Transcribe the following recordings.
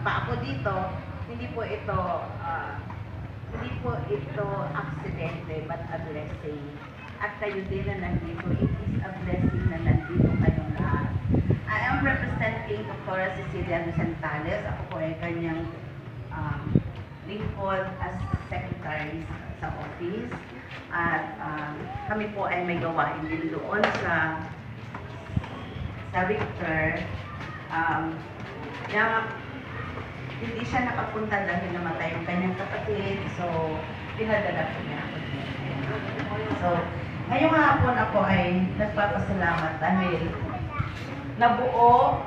pa ako dito, hindi po ito aksidente, but a blessing. At kayo din na nandito, it is a blessing na nandito kayong lahat. I am representing Dr. Cecilia Lucentales. Ako po ay kanyang lingkod as secretary sa office. At kami po ay may gawain din doon sa Victor. Hindi siya nakapunta dahil namatay yung kanyang kapatid. So, pinadala po niya ako dito. So, ngayong hapon ako ay nagpapasalamat dahil nabuo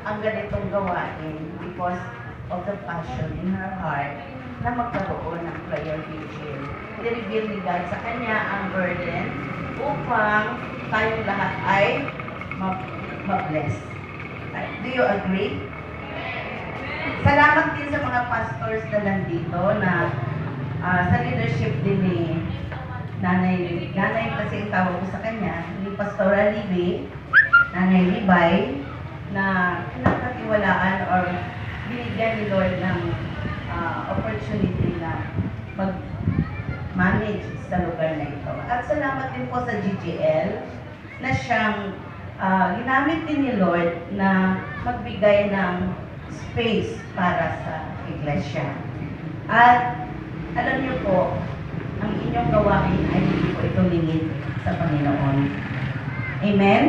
ang ganitong gawain because of the passion in her heart na magkaroon ng prayer vigil. I-reveal ni God sa kanya ang burden upang tayong lahat ay ma-bless. Do you agree? Salamat din sa mga pastors na nandito na sa leadership din ni Nanay kasi ang tawag ko sa kanya, ni Pastora Libby, Nanay Libay, na pinagkatiwalaan or binigyan ni Lord ng opportunity na mag-manage sa lugar na ito. At salamat din po sa GGL na siyang ginamit din ni Lord na magbigay ng space para sa iglesia. At alam niyo po, ang inyong gawain ay hindi po ito lingid sa Panginoon. Amen?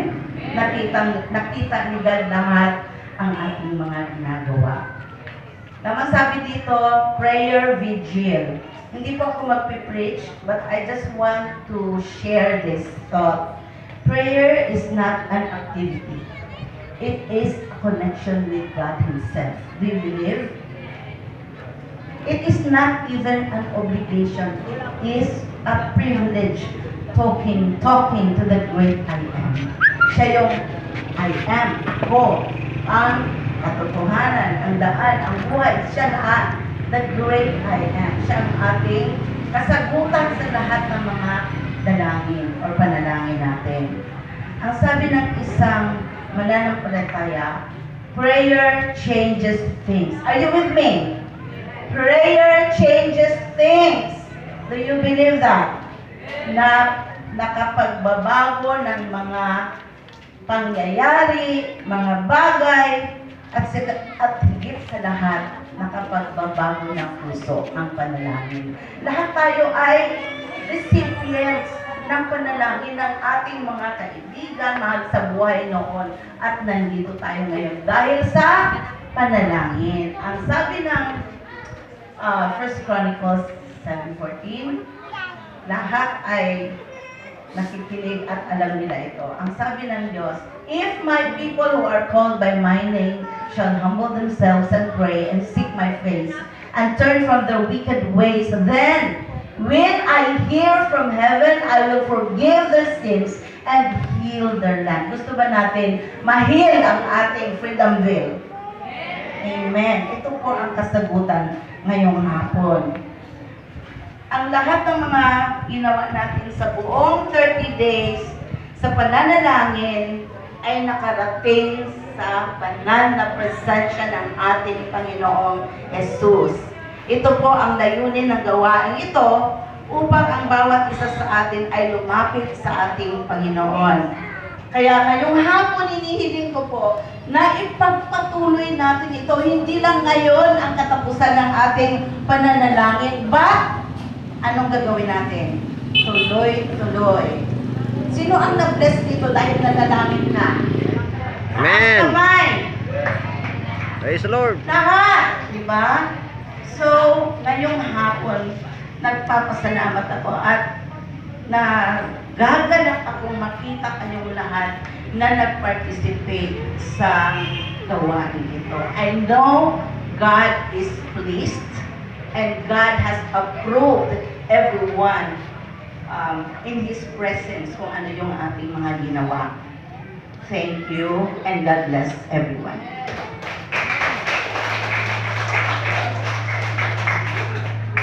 Nakita ni God lahat ang ating mga ginagawa. Naman sabi dito, prayer vigil. Hindi po ako magpipreach, but I just want to share this thought. Prayer is not an activity. It is a connection with God Himself. Do you believe? It is not even an obligation. It is a privilege talking to the great I am. Siya yung I am, ako, ang katotohanan, ang daan, ang buhay. Siya lahat, the great I am. Siya ang ating kasagutan sa lahat ng mga dalangin or panalangin natin. Ang sabi ng isang mananampalataya, prayer changes things. Are you with me? Prayer changes things. Do you believe that? Na nakapagbabago ng mga pangyayari, mga bagay, at higit sa lahat, nakapagbabago ng puso ang panalangin. Lahat tayo ay recipients ng panalangin ng ating mga kaibigan, mahal sa buhay noon, at nandito tayo ngayon dahil sa panalangin. Ang sabi ng 1 Chronicles 7:14, lahat ay nakikinig at alam nila ito. Ang sabi ng Diyos, if my people who are called by my name shall humble themselves and pray and seek my face and turn from their wicked ways, then when I hear from heaven, I will forgive their sins and heal their land. Gusto ba natin ma-heal ang ating Freedom Bill? Amen. Ito po ang kasagutan ngayong hapon. Ang lahat ng mga ginawa natin sa buong 30 days sa pananalangin ay nakarating sa banal na presensya ng ating Panginoong Jesus. Ito po ang layunin ng gawain ito upang ang bawat isa sa atin ay lumapit sa ating Panginoon. Kaya ngayong hapon inihiling ko po na ipagpatuloy natin ito. Hindi lang ngayon ang katapusan ng ating pananalangin, but anong gagawin natin? Tuloy-tuloy. Sino ang na-bless dito dahil nanalangin na? Amen. Kamay. Praise the Lord. Lahat. Diba? So, ngayong hapon, nagpapasalamat ako at gaganap akong makita kayong lahat na nag-participate sa gawain ito. I know God is pleased and God has approved everyone in His presence kung ano yung ating mga ginawa. Thank you and God bless everyone.